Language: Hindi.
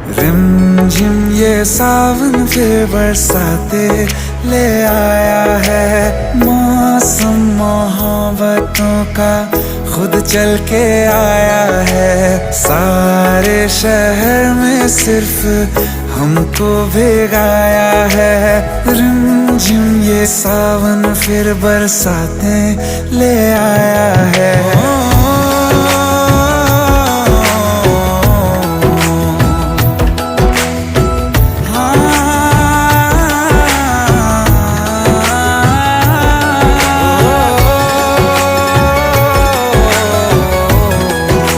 रिमझिम ये सावन फिर बरसाते ले आया है। मौसम मोहब्बतों का खुद चल के आया है। सारे शहर में सिर्फ हमको भिगाया है। रिमझिम ये सावन फिर बरसाते ले आया है।